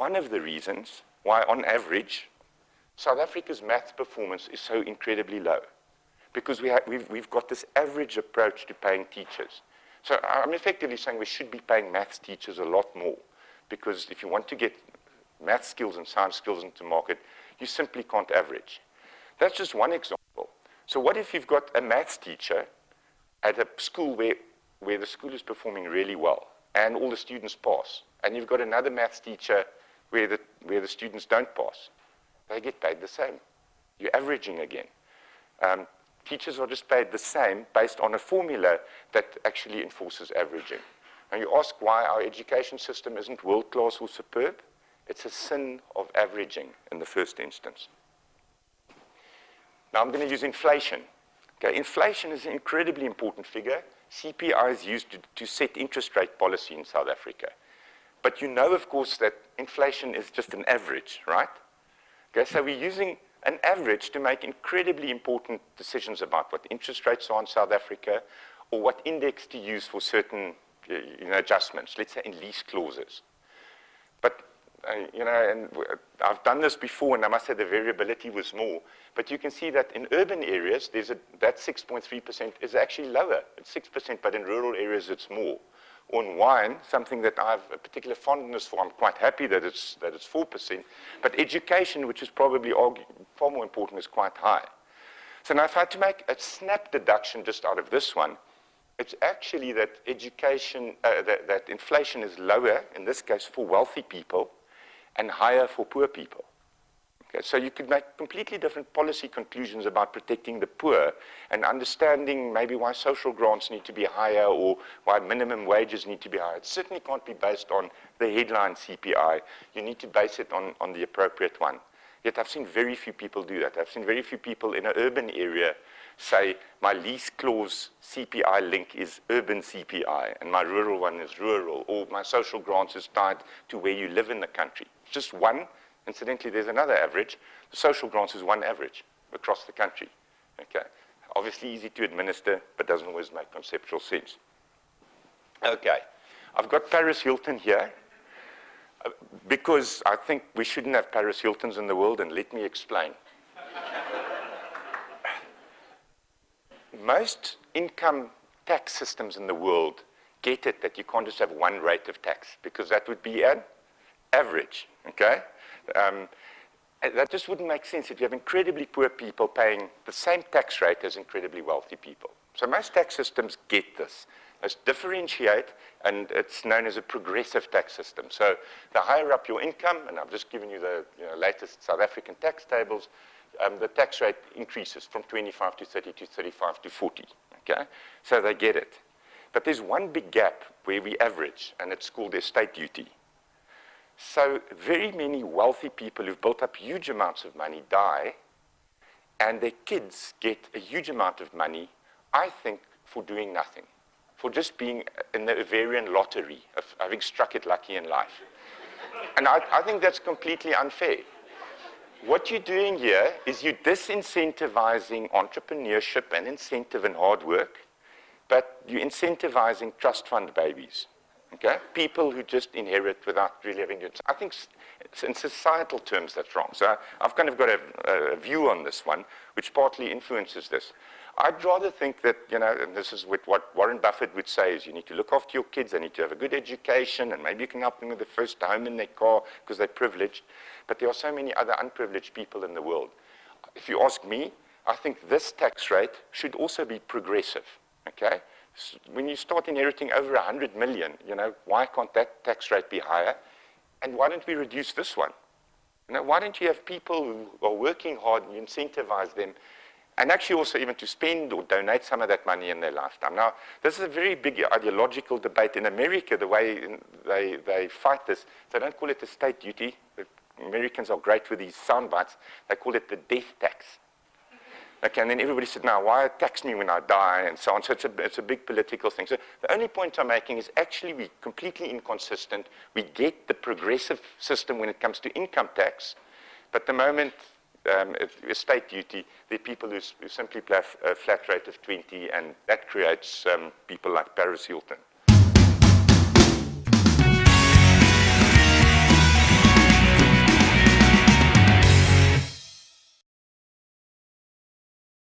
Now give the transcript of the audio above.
one of the reasons why, on average, South Africa's maths performance is so incredibly low, because we've got this average approach to paying teachers. So I'm effectively saying we should be paying maths teachers a lot more, because if you want to get math skills and science skills into market, you simply can't average. That's just one example. So what if you've got a maths teacher at a school where the school is performing really well and all the students pass, and you've got another maths teacher where the students don't pass? They get paid the same. You're averaging again. Teachers are just paid the same based on a formula that actually enforces averaging. And you ask why our education system isn't world-class or superb? It's a sin of averaging in the first instance. Now I'm going to use inflation. Okay, inflation is an incredibly important figure. CPI is used to set interest rate policy in South Africa. But you know, of course, that inflation is just an average, right? Okay, so we're using an average to make incredibly important decisions about what interest rates are in South Africa, or what index to use for certain adjustments, let's say in lease clauses. But, and I've done this before, and I must say the variability was more. But you can see that in urban areas, that 6.3% is actually lower. It's 6%, but in rural areas, it's more. On wine, something that I have a particular fondness for, I'm quite happy that it's 4%, but education, which is probably far more important, is quite high. So now if I had to make a snap deduction just out of this one, it's actually that education, that inflation is lower, in this case, for wealthy people, and higher for poor people. Okay, so you could make completely different policy conclusions about protecting the poor and understanding maybe why social grants need to be higher or why minimum wages need to be higher. It certainly can't be based on the headline CPI. You need to base it on the appropriate one. Yet I've seen very few people do that. I've seen very few people in an urban area say, my lease clause CPI link is urban CPI, and my rural one is rural, or my social grants is tied to where you live in the country. Just one. Incidentally, there's another average. The social grants is one average across the country. Okay. Obviously easy to administer, but doesn't always make conceptual sense. Okay. I've got Paris Hilton here, because I think we shouldn't have Paris Hiltons in the world, and let me explain. Most income tax systems in the world get it that you can't just have one rate of tax, because that would be an average, okay? That just wouldn't make sense if you have incredibly poor people paying the same tax rate as incredibly wealthy people. So most tax systems get this. Let's differentiate, and it's known as a progressive tax system. So the higher up your income, and I've just given you the latest South African tax tables, the tax rate increases from 25 to 30 to 35 to 40, okay? So they get it. But there's one big gap where we average, and it's called estate duty. So very many wealthy people who've built up huge amounts of money die, and their kids get a huge amount of money, I think, for doing nothing, for just being in the Ovarian lottery of having struck it lucky in life. And I think that's completely unfair. What you're doing here is you're disincentivizing entrepreneurship and incentive and hard work, but you're incentivizing trust fund babies. Okay? People who just inherit without really having to. I think in societal terms that's wrong. So I've kind of got a view on this one, which partly influences this. I'd rather think that, and this is what Warren Buffett would say, is you need to look after your kids, they need to have a good education, and maybe you can help them with the first home in their car because they're privileged. But there are so many other unprivileged people in the world. If you ask me, I think this tax rate should also be progressive. Okay? When you start inheriting over 100 million, why can't that tax rate be higher? And why don't we reduce this one? Why don't you have people who are working hard and you incentivize them, and actually also even to spend or donate some of that money in their lifetime? Now, this is a very big ideological debate. In America, the way they fight this, they don't call it estate duty. The Americans are great with these sound bites. They call it the death tax. Okay, and then everybody said, now, why tax me when I die, and so on. So it's a big political thing. So the only point I'm making is actually we're completely inconsistent. We get the progressive system when it comes to income tax, but the moment estate duty, there are people who simply play a flat rate of 20, and that creates people like Paris Hilton.